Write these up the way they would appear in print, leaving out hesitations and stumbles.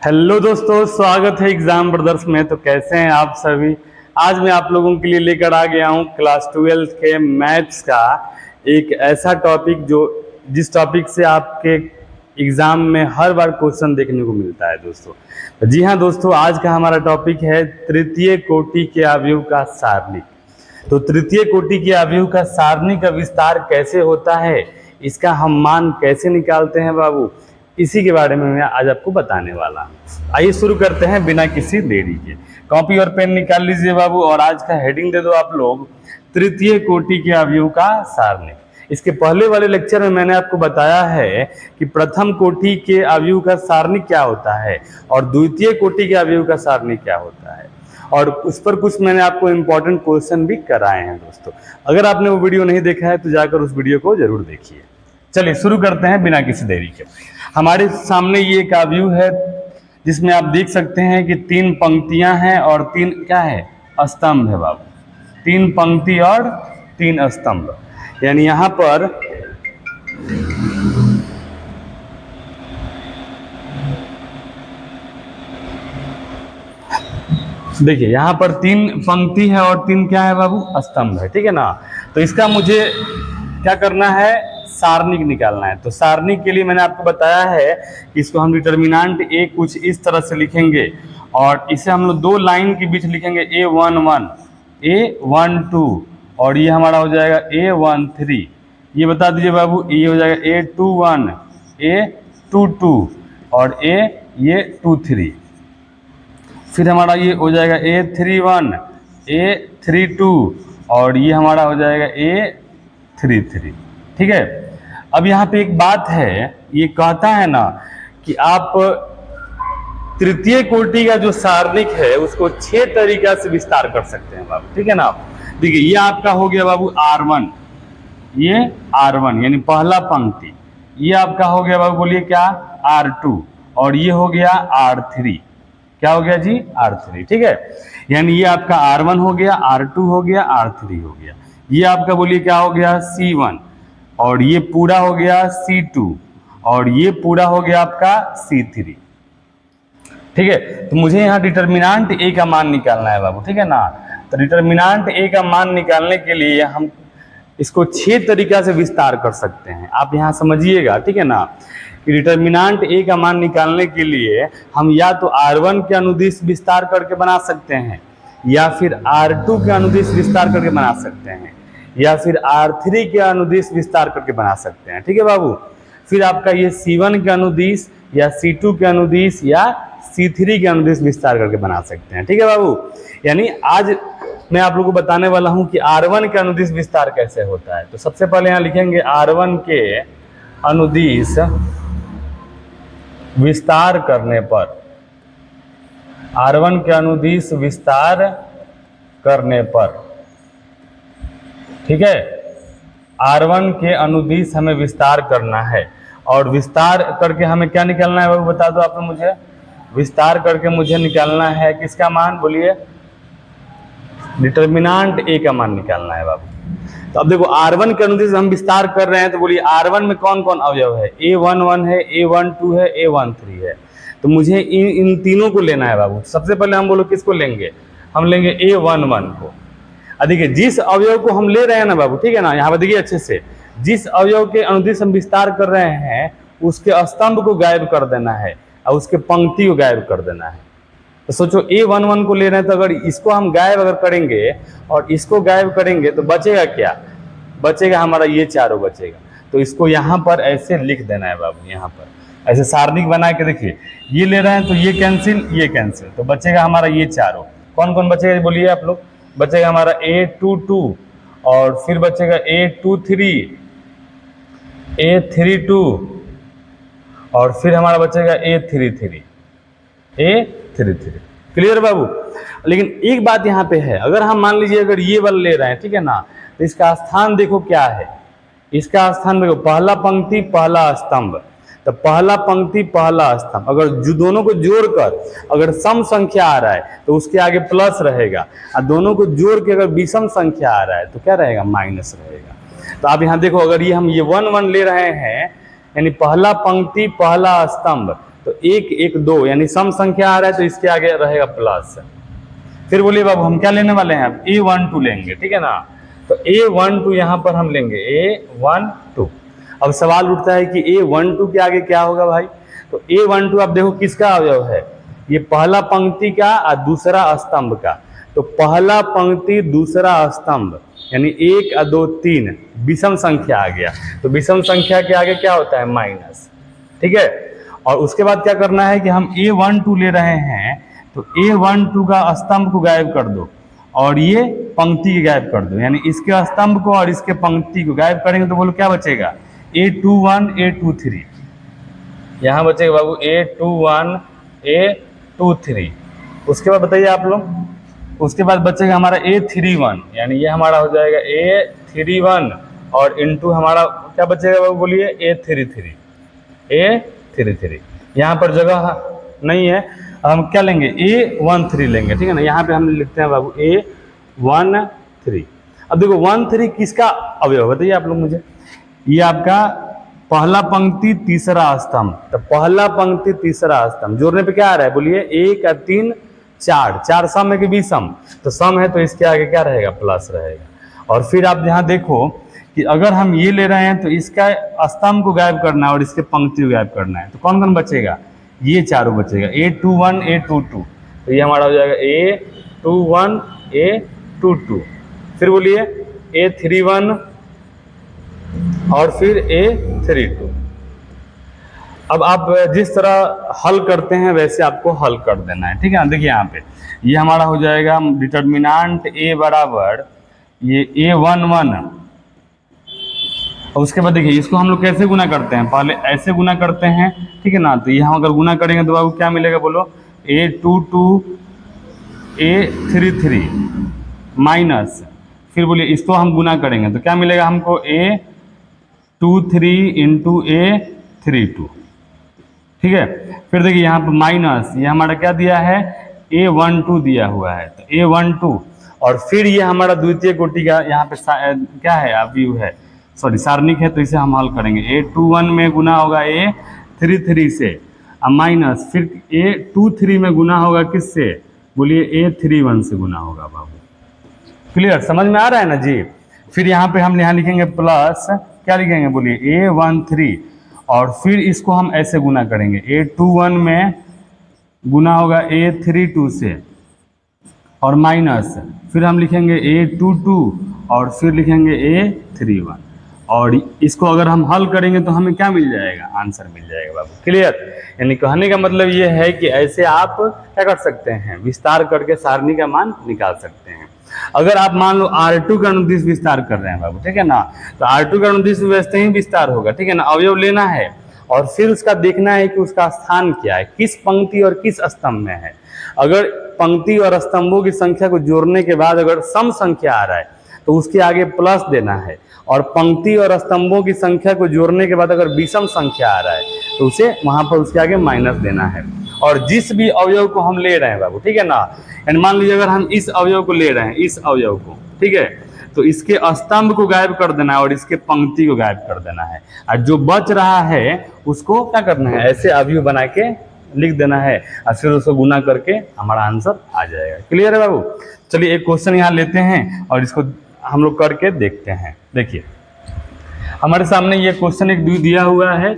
Hello दोस्तों, स्वागत है एग्जाम ब्रदर्स में। तो कैसे हैं आप सभी। आज मैं आप लोगों के लिए लेकर आ गया हूं क्लास 12 के मैथ्स का एक ऐसा टॉपिक जिस टॉपिक से आपके एग्जाम में हर बार क्वेश्चन देखने को मिलता है दोस्तों। जी हाँ दोस्तों, आज का हमारा टॉपिक है तृतीय कोटि के अवयव का सारणिक। तो तृतीय कोटि के अवयव का सारणिक का विस्तार कैसे होता है, इसका हम मान कैसे निकालते हैं बाबू, इसी के बारे में मैं आज आपको बताने वाला हूँ। आइए शुरू करते हैं बिना किसी देरी के। कॉपी और पेन निकाल लीजिए बाबू, और आज का हेडिंग दे दो आप लोग, तृतीय कोटि के अवयव का सारणिक। इसके पहले वाले लेक्चर में मैंने आपको बताया है कि प्रथम कोटि के अवयव का सारणिक क्या होता है और द्वितीय कोटि के अवयव का सारणिक क्या होता है, और उस पर कुछ मैंने आपको इम्पोर्टेंट क्वेश्चन भी कराए हैं दोस्तों। अगर आपने वो वीडियो नहीं देखा है तो जाकर उस वीडियो को जरूर देखिए। चलिए शुरू करते हैं बिना किसी देरी के। हमारे सामने ये एक अवयव है जिसमें आप देख सकते हैं कि 3 पंक्तियां हैं और 3 क्या है, स्तंभ है बाबू। 3 पंक्ति और 3 स्तंभ, यानी यहाँ पर देखिए, यहाँ पर 3 पंक्ति है और 3 क्या है बाबू, स्तंभ है, ठीक है ना। तो इसका मुझे क्या करना है, सारणिक निकालना है। तो सारणिक के लिए मैंने आपको बताया है कि इसको हम डिटर्मिनेंट ए कुछ इस तरह से लिखेंगे, और इसे हम लोग 2 लाइन के बीच लिखेंगे A11 A12, और ये हमारा हो जाएगा A13। ये बता दीजिए बाबू, ये हो जाएगा A21 A22 और ये 23। फिर हमारा ये हो जाएगा A31 A32 और ये हमारा हो जाएगा A33, ठीक है। अब यहाँ पे एक बात है, ये कहता है ना कि आप तृतीय कोटि का जो सारणिक है उसको 6 तरीका से विस्तार कर सकते हैं बाबू, ठीक है ना। देखिए, ये आपका हो गया बाबू R1, ये R1 यानी पहला पंक्ति। ये आपका हो गया बाबू, बोलिए क्या, R2, और ये हो गया R3। क्या हो गया जी, R3, ठीक है। यानी ये आपका R1 हो गया, R2 हो गया, R3 हो गया। ये आपका बोलिए क्या हो गया, C1, और ये पूरा हो गया C2, और ये पूरा हो गया आपका C3, ठीक है। तो मुझे यहाँ डिटर्मिनेंट ए का मान निकालना है बाबू, ठीक है ना। तो डिटर्मिनेंट ए का मान निकालने के लिए हम इसको 6 तरीका से विस्तार कर सकते हैं। आप यहाँ समझिएगा, ठीक है ना, कि डिटर्मिनेंट ए का मान निकालने के लिए हम या तो R1 के अनुदिश विस्तार करके बना सकते हैं, या फिर R2 के अनुदिश विस्तार करके बना सकते हैं, या फिर R3 के अनुदिश विस्तार करके बना सकते हैं, ठीक है बाबू। फिर आपका ये C1 के अनुदिश या C2 के अनुदिश या C3 के अनुदिश विस्तार करके बना सकते हैं, ठीक है बाबू। यानी आज मैं आप लोगों को बताने वाला हूं कि R1 के अनुदिश विस्तार कैसे होता है। तो सबसे पहले यहाँ लिखेंगे R1 के अनुदिश विस्तार करने पर, R1 के अनुदिश विस्तार करने पर, ठीक है। R1 के अनुदिश हमें विस्तार करना है, और विस्तार करके हमें क्या निकालना है बाबू, बता दो आप लोग मुझे। विस्तार करके मुझे निकालना है किसका मान, बोलिए, डिटर्मिनेंट ए का मान निकालना है बाबू। तो अब देखो, R1 के अनुदिश हम विस्तार कर रहे हैं, तो बोलिए R1 में कौन कौन अवयव है, A11 है, A12 है, A13 है। तो मुझे इन तीनों को लेना है बाबू। सबसे पहले हम बोलो किसको लेंगे, हम लेंगे A11 को। देखिए, जिस अवयव को हम ले रहे हैं ना बाबू, ठीक है ना, यहाँ पर देखिए अच्छे से, जिस अवयव के अनुदिश हम विस्तार कर रहे हैं उसके स्तंभ को गायब कर देना है और उसके पंक्ति को गायब कर देना है। तो सोचो, A11 को ले रहे हैं, तो अगर इसको हम गायब अगर करेंगे और इसको गायब करेंगे तो बचेगा क्या, बचेगा हमारा ये चारों बचेगा। तो इसको यहाँ पर ऐसे लिख देना है बाबू, यहाँ पर ऐसे सारणिक बना के देखिए, ये ले रहे हैं तो ये कैंसिल, ये कैंसिल, तो बचेगा हमारा ये चारों। कौन कौन बचेगा बोलिए आप लोग, बचेगा हमारा A22, और फिर बचेगा A23 A32, और फिर हमारा बचेगा A33 A33। क्लियर बाबू। लेकिन एक बात यहाँ पे है, अगर हम मान लीजिए अगर ये वाला ले रहे हैं, ठीक है ना, तो इसका स्थान देखो क्या है, इसका स्थान देखो, पहला पंक्ति पहला स्तंभ। तो पहला पंक्ति पहला स्तंभ, अगर जो दोनों को जोड़कर अगर सम संख्या आ रहा है तो उसके आगे प्लस रहेगा, और दोनों को जोड़ के अगर विषम संख्या आ रहा है तो क्या रहेगा, माइनस रहेगा। तो आप यहाँ देखो, अगर ये हम ये 1 1 ले रहे हैं, यानी पहला पंक्ति पहला स्तंभ, तो 1 1 2 यानी सम संख्या आ रहा है तो इसके आगे रहेगा प्लस। फिर बोलिए बाबू हम क्या लेने वाले हैं, अब A12 लेंगे, ठीक है ना। तो A12 यहाँ पर हम लेंगे A12। अब सवाल उठता है कि A12 के आगे क्या होगा भाई, तो A12 आप देखो किसका अवयव है, ये पहला पंक्ति का और दूसरा स्तंभ का। तो पहला पंक्ति दूसरा स्तंभ यानी 1 और 2 3 विषम संख्या आ गया, तो विषम संख्या के आगे क्या होता है माइनस, ठीक है। और उसके बाद क्या करना है कि हम A12 ले रहे हैं, तो A12 का स्तंभ को गायब कर दो और ये पंक्ति को गायब कर दो, यानी इसके स्तंभ को और इसके पंक्ति को गायब करेंगे तो बोलो क्या बचेगा, A21 A23 यहाँ बचेगा बाबू A21 A23। उसके बाद बताइए आप लोग, उसके बाद बचेगा हमारा A31 यानी ये हमारा हो जाएगा A31 और इनटू हमारा क्या बचेगा बाबू बोलिए A33। यहाँ पर जगह नहीं है, हम क्या लेंगे A13 लेंगे, ठीक है ना। यहाँ पे हम लिखते हैं बाबू A13। अब देखो 13 किसका अवयव बताइए आप लोग मुझे, ये आपका पहला पंक्ति तीसरा स्तंभ, तो पहला पंक्ति तीसरा स्तंभ जोड़ने पे क्या आ रहा है बोलिए 1 और 3 4 सम है कि विषम, तो सम है तो इसके आगे क्या रहेगा प्लस रहेगा। और फिर आप यहाँ देखो कि अगर हम ये ले रहे हैं तो इसका स्तंभ को गायब करना है और इसके पंक्ति को गायब करना है, तो कौन कौन बचेगा, ये चारों बचेगा A21 A22, तो ये हमारा हो जाएगा A21 A22। फिर बोलिए A31 और फिर A32। अब आप जिस तरह हल करते हैं वैसे आपको हल कर देना है, ठीक है ना। देखिए यहाँ पे ये हमारा हो जाएगा डिटर्मिनेंट A बराबर ये A11। और उसके बाद देखिए इसको हम लोग कैसे गुना करते हैं, पहले ऐसे गुना करते हैं, ठीक है ना। तो यहाँ अगर गुना करेंगे तो बाबू क्या मिलेगा बोलो A22 A33 माइनस, फिर बोलिए इसको हम गुना करेंगे तो क्या मिलेगा हमको A23 इंटू A32, ठीक है। फिर देखिए यहाँ पर माइनस ये हमारा क्या दिया है A12 दिया हुआ है, तो A12 और फिर ये हमारा द्वितीय कोटि का यहाँ पे क्या है अवयव है, सॉरी सारणिक है, तो इसे हम हल करेंगे। A21 में गुना होगा A33 से और माइनस फिर A23 में गुना होगा किससे बोलिए A31 से गुना होगा बाबू। क्लियर, समझ में आ रहा है ना जी। फिर यहाँ पे हम यहाँ लिखेंगे प्लस, क्या लिखेंगे बोलिए A13 और फिर इसको हम ऐसे गुना करेंगे A21 में गुना होगा A32 से और माइनस फिर हम लिखेंगे A22 और फिर लिखेंगे A31 और इसको अगर हम हल करेंगे तो हमें क्या मिल जाएगा, आंसर मिल जाएगा बाबू। क्लियर, यानी कहने का मतलब ये है कि ऐसे आप क्या कर सकते हैं, विस्तार करके सारणी का मान निकाल सकते हैं। अगर आप मान लो R2 का अनुदिश विस्तार कर रहे हैं बाबू, ठीक है ना, तो R2 का अनुदिश वैसे ही विस्तार होगा, ठीक है ना। अवयव लेना है और फिर उसका देखना है कि उसका स्थान क्या है, किस पंक्ति और किस स्तंभ में है। अगर पंक्ति और स्तंभों की संख्या को जोड़ने के बाद अगर सम संख्या आ रहा है तो उसके आगे प्लस देना है, और पंक्ति और स्तंभों की संख्या को जोड़ने के बाद अगर विषम संख्या आ रहा है तो उसे वहां पर उसके आगे माइनस देना है। और जिस भी अवयव को हम ले रहे हैं बाबू, ठीक है ना, यानी मान लीजिए अगर हम इस अवयव को ले रहे हैं, इस अवयव को, ठीक है, तो इसके स्तंभ को गायब कर देना है और इसके पंक्ति को गायब कर देना है, और जो बच रहा है उसको क्या करना है, ऐसे अवयव बना के लिख देना है और फिर उसको गुना करके हमारा आंसर आ जाएगा। क्लियर है बाबू। चलिए एक क्वेश्चन यहाँ लेते हैं और इसको हम लोग करके देखते हैं। देखिए हमारे सामने ये क्वेश्चन एक दिया हुआ है,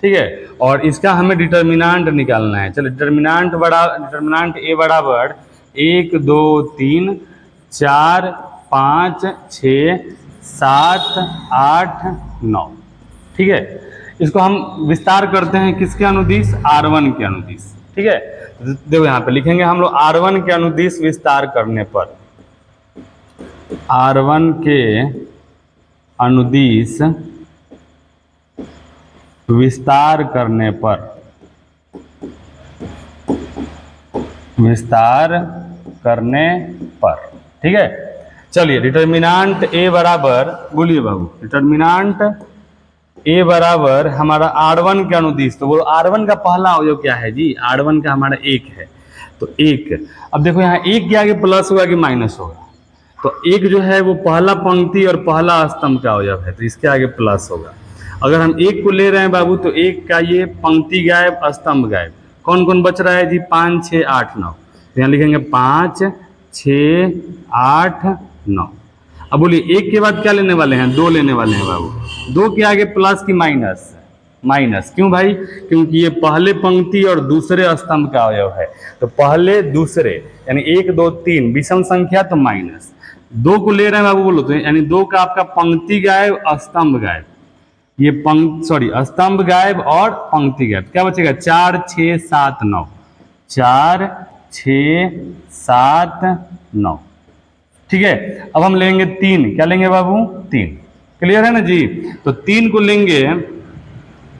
ठीक है, और इसका हमें डिटर्मिनेंट निकालना है। चलो डिटर्मिनेंट A बराबर 1 2 3 4 5 6 7 8 9, ठीक है। इसको हम विस्तार करते हैं किसके अनुदिश, R1 के अनुदिश, ठीक है। देखो यहाँ पे लिखेंगे हम लोग R1 के अनुदिश विस्तार करने पर, R1 के अनुदिश विस्तार करने पर, ठीक है। चलिए डिटर्मिनेंट A बराबर, बोलिए बाबू, डिटर्मिनेंट A बराबर हमारा R1 के अनुदिश, तो वो R1 का पहला अवयव क्या है जी, R1 का हमारा 1 है, तो 1। अब देखो यहाँ 1 के आगे प्लस होगा कि माइनस होगा, तो 1 जो है वो पहला पंक्ति और पहला स्तंभ का अवयव है, तो इसके आगे प्लस होगा। अगर हम एक को ले रहे हैं बाबू तो एक का ये पंक्ति गायब स्तंभ गायब, कौन कौन बच रहा है जी? 5 6 8 9। तो यहाँ लिखेंगे 5 6 8 9। अब बोलिए एक के बाद क्या लेने वाले हैं? 2 लेने वाले हैं बाबू। 2 के आगे प्लस की माइनस? माइनस। क्यों भाई? क्योंकि ये पहले पंक्ति और दूसरे स्तंभ का अवयव है, तो पहले दूसरे यानी 1 2 3 विषम संख्या तो माइनस। 2 को ले रहे हैं बाबू बोलो तो यानी 2 का आपका पंक्ति गायब स्तंभ गायब, ये स्तंभ गायब और पंक्ति गायब। क्या बचेगा? 4 6 7 9। 4 6 7 9। ठीक है। अब हम लेंगे 3। क्या लेंगे बाबू? 3। क्लियर है ना जी? तो 3 को लेंगे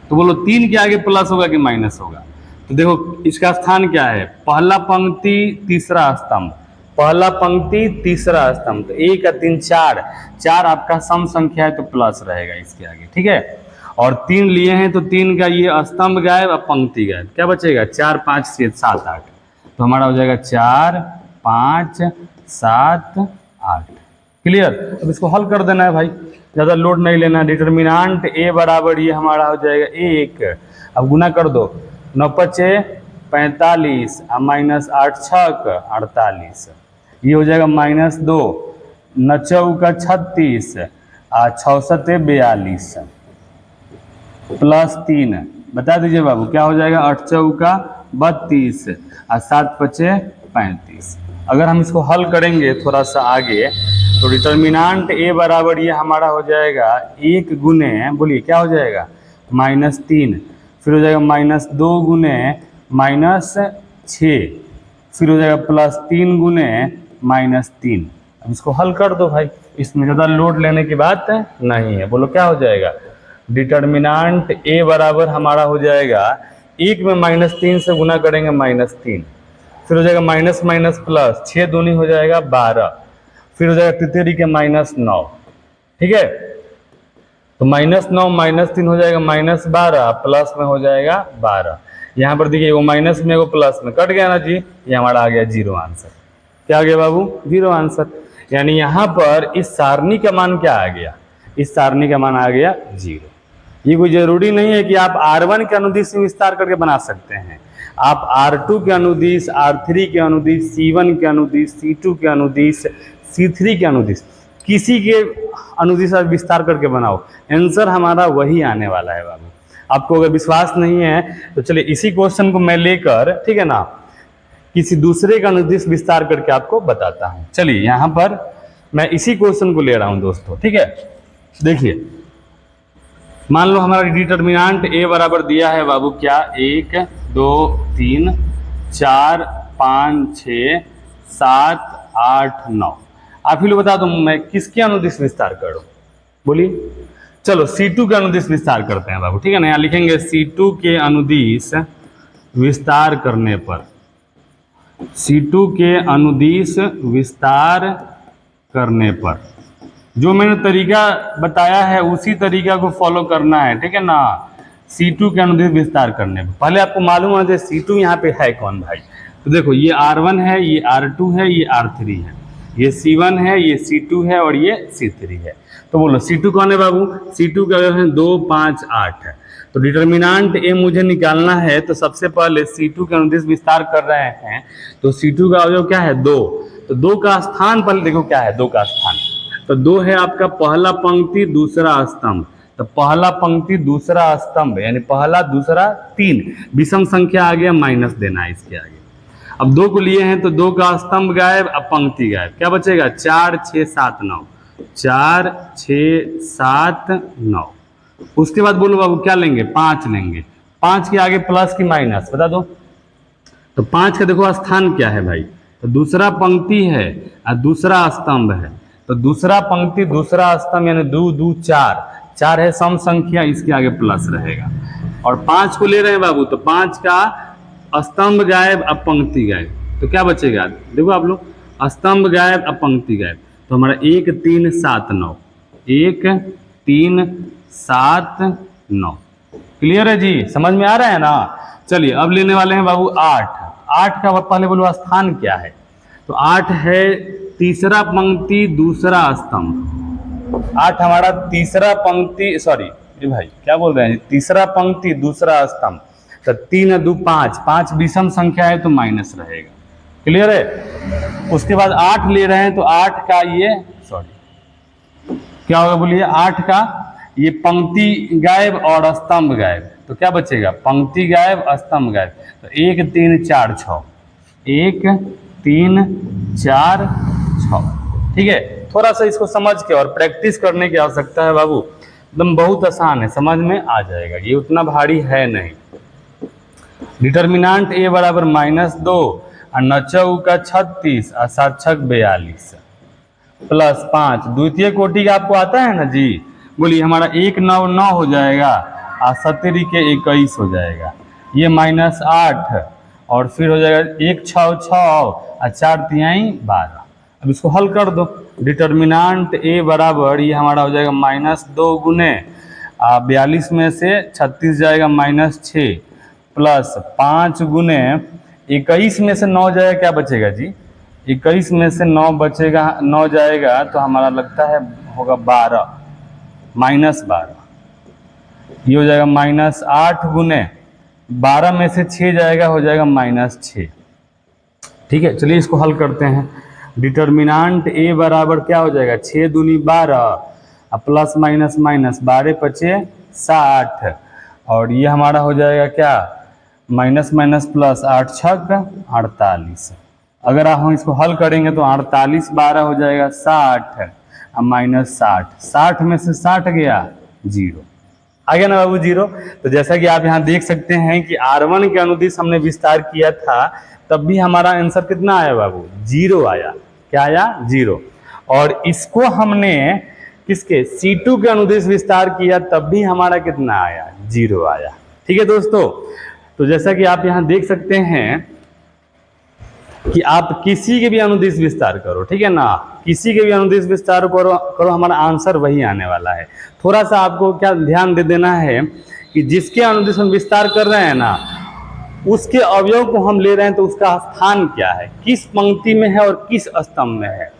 तो बोलो 3 के आगे प्लस होगा कि माइनस होगा? तो देखो इसका स्थान क्या है? पहला पंक्ति तीसरा स्तंभ, पहला पंक्ति तीसरा स्तंभ। तो 1 का 3 4, 4 आपका सम संख्या है तो प्लस रहेगा इसके आगे। ठीक है। और 3 लिए हैं तो 3 का ये स्तंभ गायब और पंक्ति गायब। क्या बचेगा? 4 5 6 7 8। तो हमारा हो जाएगा 4 5 7 8। क्लियर। अब इसको हल कर देना है भाई, ज़्यादा लोड नहीं लेना। डिटर्मिनांट ए बराबर ये हमारा हो जाएगा 1। अब गुना कर दो, 9 5 45 और माइनस 8 6 48। ये हो जाएगा -2, 9 चौका 36 और 6 7 42 प्लस 3। बता दीजिए बाबू क्या हो जाएगा? 8 चौका 32 और 7 5 35। अगर हम इसको हल करेंगे थोड़ा सा आगे तो डिटर्मिनांट ए बराबर ये हमारा हो जाएगा 1 गुने, बोलिए क्या हो जाएगा? -3। फिर हो जाएगा -2 गुने -6, फिर हो जाएगा +3 गुने -3। अब इसको हल कर दो भाई, इसमें ज़्यादा लोड लेने की बात नहीं है। बोलो क्या हो जाएगा? डिटर्मिनांट ए बराबर हमारा हो जाएगा 1 में -3 से गुना करेंगे -3, फिर हो जाएगा माइनस माइनस प्लस, 6 दूनी हो जाएगा 12, फिर हो जाएगा तितेरी के -9। ठीक है। तो -9 -3 हो जाएगा -12, प्लस में हो जाएगा 12। यहाँ पर देखिए वो माइनस में वो प्लस में कट गया ना जी, ये हमारा आ गया 0 आंसर। क्या आ गया बाबू? 0 आंसर। यानी यहाँ पर इस सारणी का मान क्या आ गया? इस सारणी का मान आ गया 0। ये कोई जरूरी नहीं है कि आप R1 के अनुदिश में विस्तार करके बना सकते हैं, आप R2 के अनुदिश, R3 के अनुदिश, C1 के अनुदिश, C2 के अनुदिश, C3 के अनुदिश, किसी के अनुदिश आप विस्तार करके बनाओ, आंसर हमारा वही आने वाला है बाबू। आपको अगर विश्वास नहीं है तो चलिए इसी क्वेश्चन को मैं लेकर, ठीक है ना, किसी दूसरे का अनुदिश विस्तार करके आपको बताता हूं। चलिए यहाँ पर मैं इसी क्वेश्चन को ले रहा हूं दोस्तों। ठीक है। देखिए मान लो हमारा डिटर्मिनांट ए बराबर दिया है बाबू क्या? 1 2 3 4 5 6 7 8 9। आप ही लोग बता दो मैं किसके अनुदिश विस्तार करूं? बोलिए। चलो C2 के अनुदिश विस्तार करते हैं बाबू। ठीक है ना। यहाँ लिखेंगे C2 के अनुदिश विस्तार करने पर, C2 के अनुदिश विस्तार करने पर जो मैंने तरीका बताया है उसी तरीका को फॉलो करना है। ठीक है ना। C2 के अनुदिश विस्तार करने पर पहले आपको मालूम होना चाहिए C2 यहाँ पे है कौन भाई। तो देखो ये R1 है, ये R2 है, ये R3 है, ये C1 है, ये C2 है और ये C3 है। तो बोलो C2 कौन है बाबू? C2 का है 2 5 8 है। तो डिटर्मिनांट ए मुझे निकालना है तो सबसे पहले C2 के अनुदिश विस्तार कर रहे हैं तो C2 का अवयव क्या है? 2। तो 2 का स्थान पहले देखो क्या है 2 का स्थान। तो 2 है आपका पहला पंक्ति दूसरा स्तंभ। तो पहला पंक्ति दूसरा स्तंभ यानी पहला दूसरा 3, विषम संख्या आ गया माइनस देना है इसके आगे। अब 2 को लिए हैं तो 2 का स्तंभ गायब, अब पंक्ति गायब। क्या बचेगा? 4 6 7 9। 4 6 7 9। उसके बाद बोलो बाबू क्या लेंगे? 5 लेंगे। 5 के आगे प्लस की माइनस बता दो। तो 5 का देखो स्थान क्या है भाई? तो दूसरा पंक्ति है और दूसरा स्तंभ है। तो दूसरा पंक्ति दूसरा स्तंभ यानी 2 2 4, 4 है सम संख्या, इसके आगे प्लस रहेगा। और 5 को ले रहे हैं बाबू तो 5 का स्तंभ गायब अब पंक्ति गायब। तो क्या बचेगा? देखो आप लोग, स्तंभ गायब अब पंक्ति गायब। तो हमारा 1 3 7 9, 1 3 7 9। क्लियर है जी? समझ में आ रहा है ना? चलिए अब लेने वाले हैं बाबू 8। 8 का पहले बोलो स्थान क्या है? तो 8 है तीसरा पंक्ति दूसरा स्तंभ। 8 हमारा तीसरा पंक्ति ये भाई क्या बोल रहे हैं, तीसरा पंक्ति दूसरा स्तंभ, तो 3 2 5, 5 विषम संख्या है तो माइनस रहेगा, क्लियर है। उसके बाद 8 ले रहे हैं तो 8 का ये क्या होगा बोलिए, 8 का ये पंक्ति गायब और स्तंभ गायब, तो क्या बचेगा, पंक्ति गायब स्तंभ गायब, तो 1 3 4 6, 1 3 4 6, ठीक है। थोड़ा सा इसको समझ के और प्रैक्टिस करने की आवश्यकता है बाबू, एकदम बहुत आसान है, समझ में आ जाएगा, ये उतना भारी है नहीं। डिटर्मिनांट a बराबर -2 और नचऊ का 36 और 7 6 42 प्लस 5, द्वितीय कोटि का आपको आता है ना जी, बोलिए हमारा 1 9 9 हो जाएगा और 17 के 21 हो जाएगा, ये -8 और फिर हो जाएगा 1 6 6 और 4 3 12। अब इसको हल कर दो, डिटर्मिनांट a बराबर ये हमारा हो जाएगा -2 गुने 42 में से 36 जाएगा -6 प्लस 5 गुने 21 में से 9 जाएगा, क्या बचेगा जी, 21 में से 9 बचेगा, 9 जाएगा तो हमारा लगता है होगा 12, -12, ये हो जाएगा -8 गुने 12 में से 6 जाएगा, हो जाएगा -6, ठीक है। चलिए इसको हल करते हैं। डिटर्मिनांट a बराबर क्या हो जाएगा, 6 दूनी 12 प्लस माइनस माइनस 12 पचे 60 और ये हमारा हो जाएगा क्या, माइनस माइनस प्लस 8 छक 48। अगर हम इसको हल करेंगे तो 48 12 हो जाएगा 60 और माइनस 60 में से 60 गया 0, आ गया ना बाबू 0। तो जैसा कि आप यहाँ देख सकते हैं कि R1 के अनुदिश हमने विस्तार किया था, तब भी हमारा आंसर कितना आया बाबू, 0 आया, क्या आया 0। और इसको हमने किसके C2 के अनुदिश विस्तार किया, तब भी हमारा कितना आया, 0 आया, ठीक है दोस्तों। तो जैसा कि आप यहाँ देख सकते हैं कि आप किसी के भी अनुदिश विस्तार करो, ठीक है ना, किसी के भी अनुदिश विस्तार करो हमारा आंसर वही आने वाला है। थोड़ा सा आपको क्या ध्यान दे देना है कि जिसके अनुदिश हम विस्तार कर रहे हैं ना, उसके अवयव को हम ले रहे हैं तो उसका स्थान क्या है, किस पंक्ति में है और किस स्तंभ में है।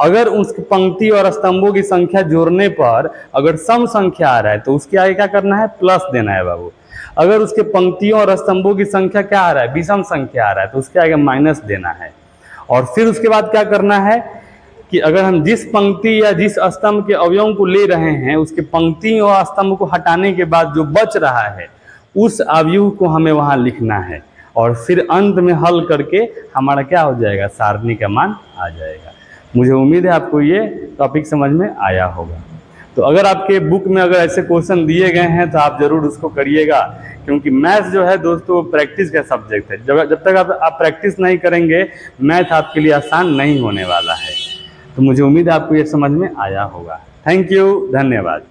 अगर उस पंक्ति और स्तंभों की संख्या जोड़ने पर अगर सम संख्या आ रहा है तो उसके आगे क्या करना है, प्लस देना है बाबू। अगर उसके पंक्तियों और स्तंभों की संख्या क्या आ रहा है, विषम संख्या आ रहा है, तो उसके आगे माइनस देना है। और फिर उसके बाद क्या करना है कि अगर हम जिस पंक्ति या जिस स्तंभ के अवयवों को ले रहे हैं, उसके पंक्ति और स्तंभ को हटाने के बाद जो बच रहा है उस अवयव को हमें वहां लिखना है, और फिर अंत में हल करके हमारा क्या हो जाएगा, सारणी का मान आ जाएगा। मुझे उम्मीद है आपको ये टॉपिक समझ में आया होगा। तो अगर आपके बुक में अगर ऐसे क्वेश्चन दिए गए हैं तो आप जरूर उसको करिएगा, क्योंकि मैथ्स जो है दोस्तों प्रैक्टिस का सब्जेक्ट है। जब तक आप प्रैक्टिस नहीं करेंगे मैथ आपके लिए आसान नहीं होने वाला है। तो मुझे उम्मीद है आपको ये समझ में आया होगा। थैंक यू, धन्यवाद।